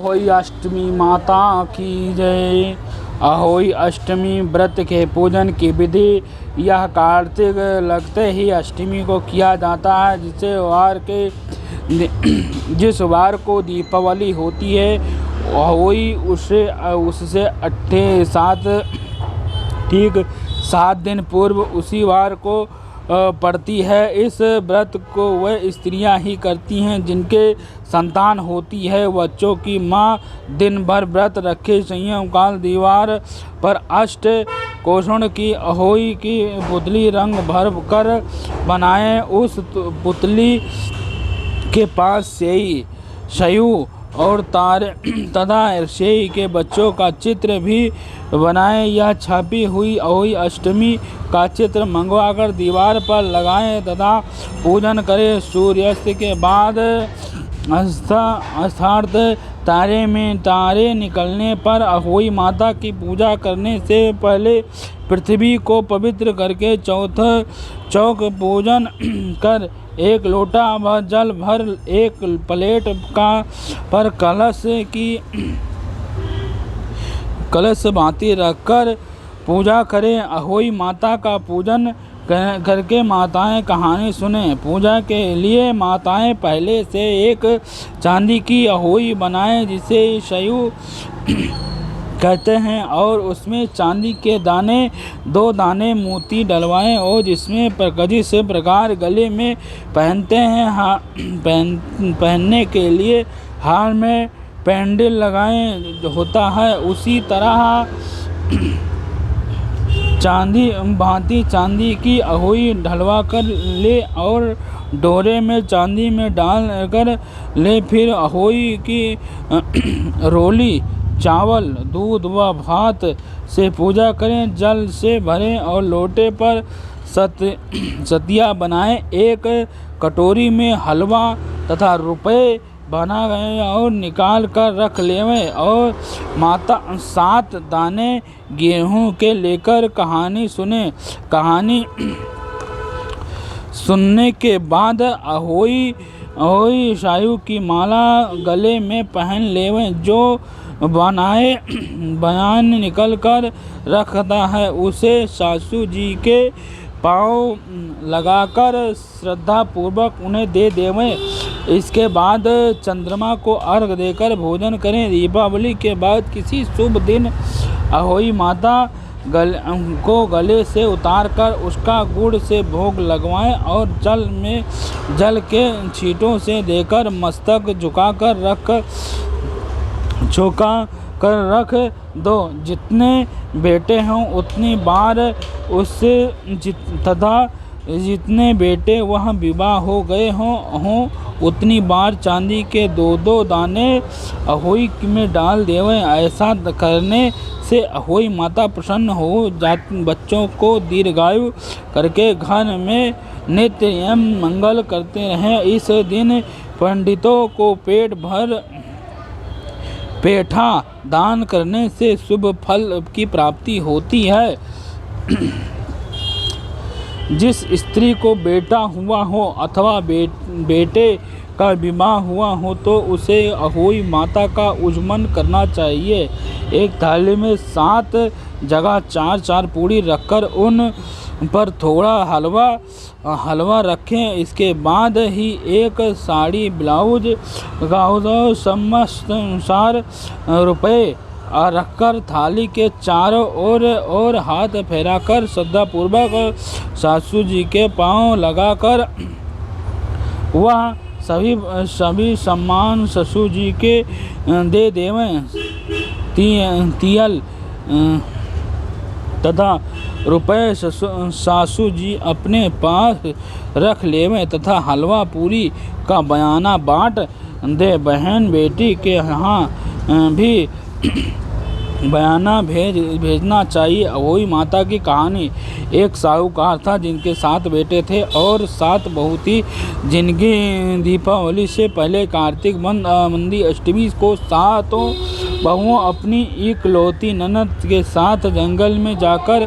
अहोई अष्टमी माता की जय। अहोई अष्टमी व्रत के पूजन की विधि। यह कार्तिक लगते ही अष्टमी को किया जाता है, जिस वार को दीपावली होती है। अहोई उससे ठीक 7 दिन पूर्व उसी वार को पड़ती है। इस व्रत को वह स्त्रियां ही करती हैं जिनके संतान होती है। बच्चों की माँ दिन भर व्रत रखे संयम काल दीवार पर अष्ट कोषण की अहोई की पुतली रंग भर कर बनाए। उस पुतली के पास शयू और तारे तथा शेई के बच्चों का चित्र भी बनाएं। यह छपी हुई अहोई अष्टमी का चित्र मंगवाकर दीवार पर लगाएं तथा पूजन करें। सूर्यास्त के बाद अर्थात तारे में तारे निकलने पर अहोई माता की पूजा करने से पहले पृथ्वी को पवित्र करके चौक पूजन कर एक लोटा व जल भर एक प्लेट पर कलश भांति रखकर पूजा करें। अहोई माता का पूजन करके माताएं कहानी सुने। पूजा के लिए माताएं पहले से एक चांदी की अहोई बनाएं जिसे शयू कहते हैं और उसमें चांदी के 2 दाने मोती डलवाएं और जिसमें प्रकृति से प्रकार गले में पहनते हैं पहनने के लिए हार में पेंडल लगाए होता है। उसी तरह चांदी की अहोई ढलवा कर ले और डोरे में चांदी में डाल कर ले। फिर अहोई की रोली चावल दूध व भात से पूजा करें। जल से भरें और लोटे पर सतिया बनाएं। एक कटोरी में हलवा तथा रुपए बना गए और निकाल कर रख लेवें और माता 7 दाने गेहूं के लेकर कहानी सुने। कहानी सुनने के बाद अहोई शायू की माला गले में पहन लेवें। जो बयान निकल कर रखता है उसे सासू जी के पाँव लगाकर श्रद्धा पूर्वक उन्हें दे देवें। इसके बाद चंद्रमा को अर्घ देकर भोजन करें। दीपावली के बाद किसी शुभ दिन अहोई माता को गले से उतारकर उसका गुड़ से भोग लगवाएं और जल के छींटों से देकर मस्तक झुका कर रख दो। जितने बेटे हों उतनी बार उससे तथा जितने बेटे वह विवाह हो गए हों उतनी बार चांदी के 2 दाने अहोई में डाल देवें। ऐसा करने से अहोई माता प्रसन्न हो जाती। बच्चों को दीर्घायु करके घर में नित्य एवं मंगल करते रहें। इस दिन पंडितों को पेठा दान करने से शुभ फल की प्राप्ति होती है। जिस स्त्री को बेटा हुआ हो अथवा बेटे का विवाह हुआ हो तो उसे अहोई माता का उज्जमन करना चाहिए। एक थाली में 7 जगह 4 पूरी रखकर उन पर थोड़ा हलवा रखें। इसके बाद ही एक साड़ी ब्लाउज अनुसार रुपए रखकर थाली के चारों ओर और हाथ फैलाकर श्रद्धापूर्वक सासू जी के पांव लगाकर वह सभी सम्मान ससुर जी के दे देवें। तियल तथा रुपए सासू जी अपने पास रख लेवें तथा हलवा पूरी का बयाना बांट दे। बहन बेटी के यहाँ भी बयाना भेजना चाहिए। अहोई माता की कहानी। एक साहूकार था जिनके 7 बेटे थे और 7 बहू थी। जिनकी दीपावली से पहले कार्तिक मंदी अष्टमी को 7 बहुओं अपनी इकलौती ननद के साथ जंगल में जाकर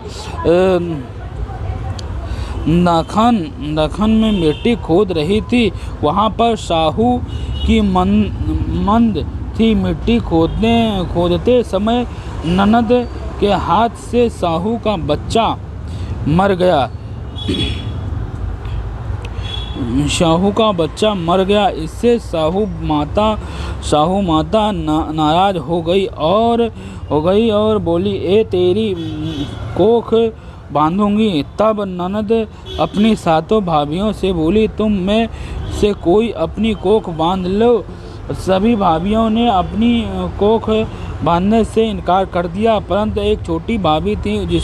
दखन में मिट्टी खोद रही थी। वहाँ पर साहू की मंद थी। मिट्टी खोदते समय ननद के हाथ से साहू का बच्चा मर गया। इससे साहू माता नाराज हो गई और बोली, ए तेरी कोख बांधूंगी। तब ननद अपनी सातों भाभियों से बोली, तुम में से कोई अपनी कोख बांध लो। सभी भाभियों ने अपनी कोख बांधने से इनकार कर दिया, परंतु एक छोटी भाभी थी जो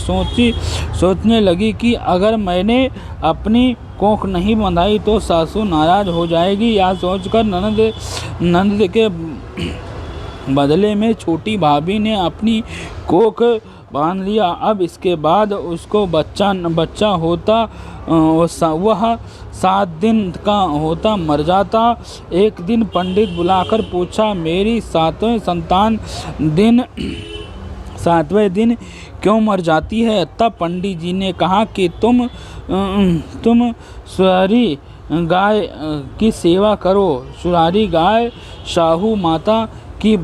सोचने लगी कि अगर मैंने अपनी कोख नहीं बंधाई तो सासू नाराज हो जाएगी। यह सोचकर ननद के बदले में छोटी भाभी ने अपनी कोख बांध लिया। अब इसके बाद उसको बच्चा होता, वह 7 दिन का होता मर जाता। एक दिन पंडित बुलाकर पूछा, मेरी 7वें संतान 7वें दिन क्यों मर जाती है? तब पंडित जी ने कहा कि तुम सुरारी गाय की सेवा करो। सुरारी गाय साहू माता की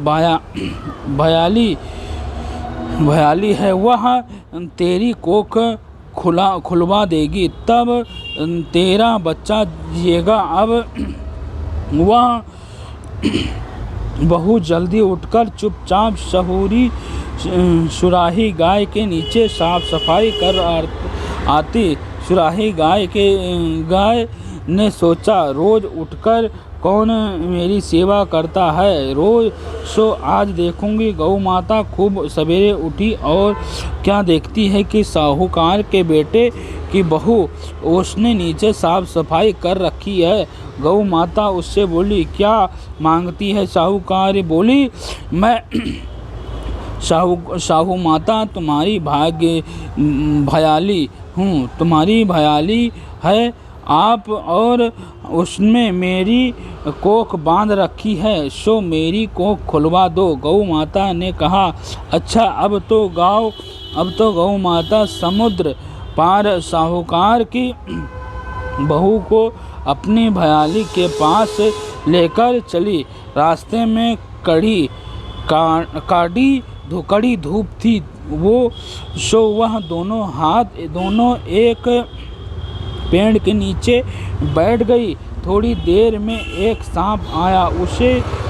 भयाली है, वह तेरी कोख खुलवा देगी, तब तेरा बच्चा जिएगा। अब वह बहुत जल्दी उठकर चुपचाप सुराही गाय के नीचे साफ सफाई कर आती। सुराही गाय ने सोचा, रोज उठकर कौन मेरी सेवा करता है, रोज सो आज देखूंगी। गौ माता खूब सवेरे उठी और क्या देखती है कि साहूकार के बेटे की बहू उसने नीचे साफ सफाई कर रखी है। गौ माता उससे बोली, क्या मांगती है? साहूकार बोली, मैं साहू माता तुम्हारी भयाली हूँ, तुम्हारी भयाली है आप, और उसमें मेरी कोख बांध रखी है, सो मेरी कोख खुलवा दो। गौ माता ने कहा, अच्छा। अब तो गौ माता समुद्र पार साहूकार की बहू को अपनी भयाली के पास लेकर चली। रास्ते में कड़ी धूप थी, वह दोनों एक पेड़ के नीचे बैठ गई। थोड़ी देर में एक सांप आया।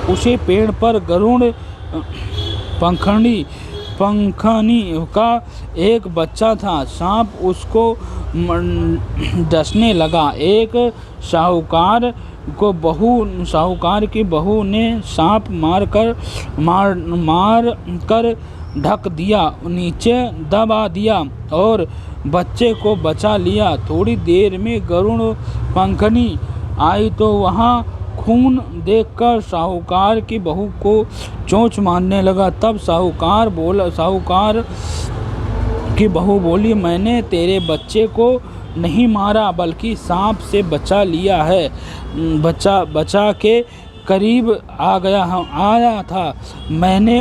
उसे पेड़ पर गरुड़ पंखनी का एक बच्चा था। सांप उसको डसने लगा। एक साहूकार की बहू ने सांप मार कर ढक दिया, नीचे दबा दिया और बच्चे को बचा लिया। थोड़ी देर में गरुड़ पंखनी आई तो वहाँ खून देखकर साहूकार की बहू को चोंच मारने लगा। तब साहूकार की बहू बोली, मैंने तेरे बच्चे को नहीं मारा बल्कि सांप से बचा लिया है। बचा के करीब आया था। मैंने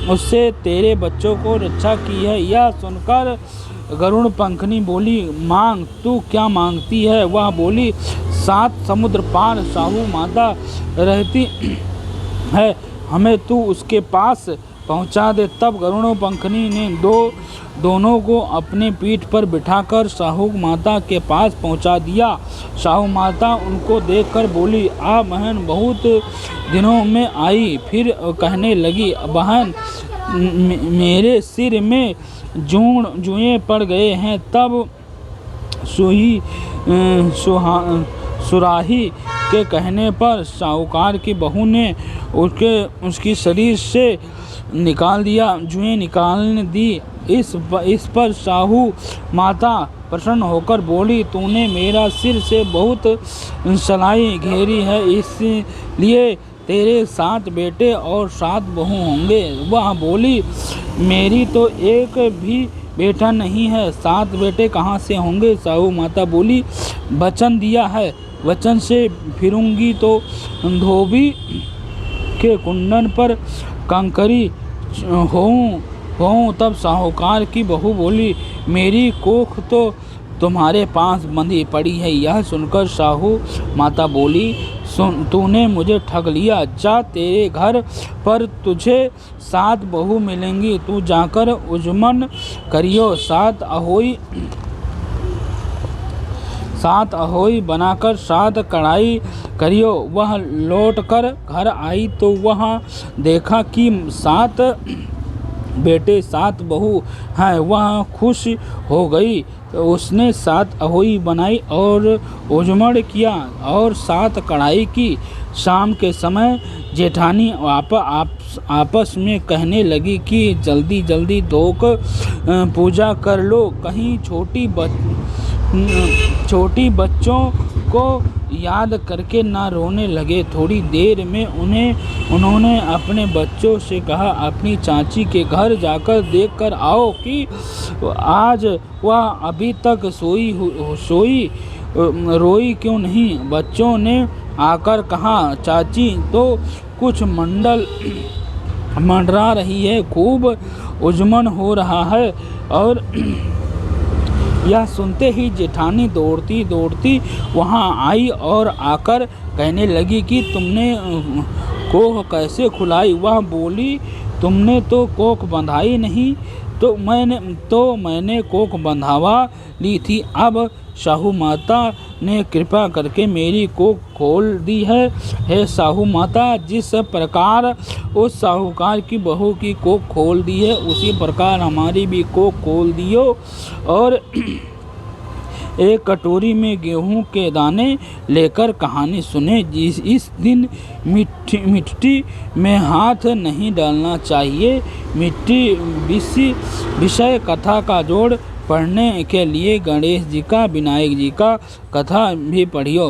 उससे तेरे बच्चों को रक्षा की है। यह सुनकर गरुड़ पंखनी बोली, मांग, तू क्या मांगती है? वह बोली, 7 समुद्र पार साहू माता रहती है, हमें तू उसके पास पहुंचा दे। तब गरुड़ पंखनी ने दोनों को अपने पीठ पर बिठाकर साहू माता के पास पहुंचा दिया। साहू माता उनको देखकर बोली, आ बहन, बहुत दिनों में आई। फिर कहने लगी, बहन, मेरे सिर में जुएं पड़ गए हैं। तब सुराही के कहने पर साहूकार की बहू ने उसकी शरीर से निकाल दिया, जुएं निकालने दी। इस पर साहू माता प्रसन्न होकर बोली, तूने मेरा सिर से बहुत सलाई घेरी है, इसलिए तेरे 7 बेटे और 7 बहू होंगे। वह बोली, मेरी तो एक भी बेटा नहीं है, 7 बेटे कहाँ से होंगे? साहू माता बोली, वचन दिया है, वचन से फिरूंगी तो धोबी के कुंडन पर कंकरी होऊं। तब साहूकार की बहू बोली, मेरी कोख तो तुम्हारे पास बंधी पड़ी है। यह सुनकर साहू माता बोली, सुन, तूने मुझे ठग लिया। जा, तेरे घर पर तुझे 7 बहू मिलेंगी, तू जाकर उजमन करियो। 7 अहोई बनाकर 7 कढ़ाई करियो। वह लौटकर घर आई तो वहाँ देखा कि 7 बेटे 7 बहू हैं। वह खुश हो गई। उसने 7 अहोई बनाई और उजमड़ किया और 7 कढ़ाई की। शाम के समय जेठानी आपस में कहने लगी कि जल्दी जल्दी धोक पूजा कर लो, कहीं छोटी बच्चों को याद करके ना रोने लगे। थोड़ी देर में उन्होंने अपने बच्चों से कहा, अपनी चाची के घर जाकर देख कर आओ कि आज वह अभी तक रोई क्यों नहीं। बच्चों ने आकर कहा, चाची तो कुछ मंडरा रही है, खूब उजमन हो रहा है। और यह सुनते ही जेठानी दौड़ती दौड़ती वहाँ आई और आकर कहने लगी कि तुमने कोख कैसे खुलाई। वह बोली, तुमने तो कोख बंधाई नहीं, तो मैंने कोख बंधावा ली थी। अब साहू माता ने कृपा करके मेरी कोख खोल दी है। हे साहू माता, जिस प्रकार उस साहूकार की बहू की कोख खोल दी है, उसी प्रकार हमारी भी कोख खोल दियो। और एक कटोरी में गेहूं के दाने लेकर कहानी सुने। इस दिन मिट्टी में हाथ नहीं डालना चाहिए। मिट्टी विषय कथा का जोड़ पढ़ने के लिए गणेश जी का, विनायक जी का कथा भी पढ़ियो।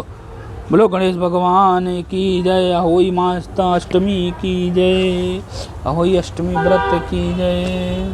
बोलो गणेश भगवान की जय। अहोई माता अष्टमी की जय। अहोई अष्टमी व्रत की जय।